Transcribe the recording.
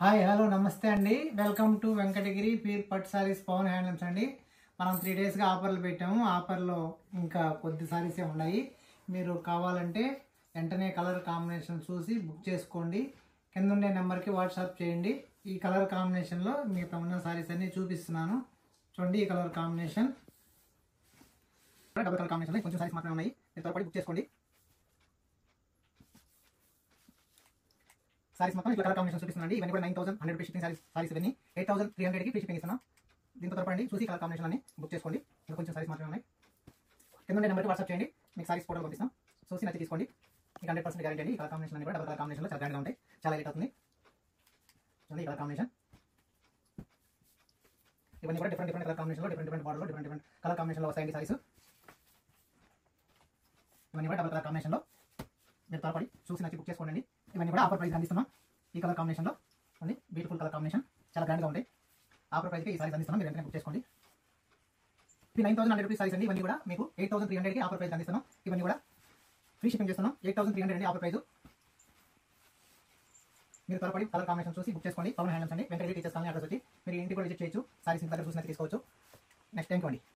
Hi hello నమస్తే అండి. Welcome to Venkatagiri peer పట్ సారీస్ పవన్ హ్యాండ్లూమ్స్ అండి. మనం 3 డేస్గా ఆఫర్లు పెట్టాము. ఆఫర్లో ఇంకా కొద్ది సారీసే ఉన్నాయి. మీరు కావాలంటే వెంటనే కలర్ కాంబినేషన్ చూసి బుక్ చేసుకోండి. కింద ఉండే నెంబర్కి వాట్సాప్ చేయండి. ఈ కలర్ కాంబినేషన్లో మిగతా ఉన్న సారీస్ అన్ని చూపిస్తున్నాను. చూడండి, ఈ కలర్ కాంబినేషన్ డబుల్ కలర్ కాంబినేషన్లో కొంచెం సారీస్ మాత్రమే ఉన్నాయి. మీరు త్వరపడి బుక్ చేసుకోండి. సారీస్ మొత్తం ఇట్లా కలర్ కాంబినేషన్ చూపిస్తున్నాండి. ఇవన్నీ కూడా 9,100 రూపీస్ షిప్పింగ్ సారీస్ ఇవన్నీ 8,300కి ఫ్రీ షిప్పింగ్ ఇస్తున్నాం. దీంతో త్వరపడి చూసి కలర్ కాంబినేషన్ అన్ని బుక్ చేసుకోండి. ఇంకా కొంచెం సారీస్ మాత్రమే ఉన్నాయి. కింద ఉండే నెంబర్కి వాట్సాప్ చేయండి. మీకు సారీస్ ఫోటోలు పంపిస్తాం. చూసి నచ్చి తీసుకోండి. మీకు 100% గ్యారెంటీ అండి. ఈ కలర్ కాంబినేషన్ అన్ని కూడా డబుల్ కలర్ కాంబినేషన్లో చాలా గ్రాండ్గా ఉంటాయి. చాలా రేట్ అవుతుంది. చూడండి, ఈ కలర్ కాంబినేషన్ ఇవన్నీ కూడా డిఫరెంట్ కలర్ కాంబినేషన్లో డిఫరెంట్ బార్డర్లో డిఫరెంట్ కలర్ కాంబినేషన్లో వస్తాయండి సారీస్. ఇవన్నీ కూడా డబుల్ కలర్ కాంబినేషన్లో మీరు త్వరపడి చూసి నచ్చి బుక్ చేసుకోండి. ఇవన్నీ కూడా ఆఫర్ ప్రైస్ అందిస్తున్నాం. ఈ కలర్ కాంబినేషన్లో ఉంది బ్యూటిఫుల్ కలర్ కాంబినేషన్, చాలా గ్రాండ్గా ఉంటాయి. ఆఫర్ ప్రైస్కి ఈ సారీస్ అందిస్తున్నాం. మీరు వెంటనే బుక్ చేసుకోండి. ఇది 9,100 రూపీస్ సారీస్ అండి. ఇవన్నీ కూడా మీకు 8,300కి ఆఫర్ ప్రైస్ అందిస్తున్నాం. ఇవన్నీ కూడా ఫ్రీ షిప్పింగ్ చేస్తున్నాం. 8,300 అండి ఆఫర్ ప్రైస్. మీరు త్వరపడి కలర్ కాంబినేషన్ చూసి బుక్ చేసుకోండి. పవన్ హ్యాండ్లూమ్స్ అండి. వెంటనే టీచర్స్ కాలనీ అడ్రస్ వచ్చి మీరు ఇంటికి కూడా విజిట్ చేయొచ్చు. సారీస్ ఇంటి దగ్గర చూసి తీసుకోవచ్చు. నెక్స్ట్ టైం అండి.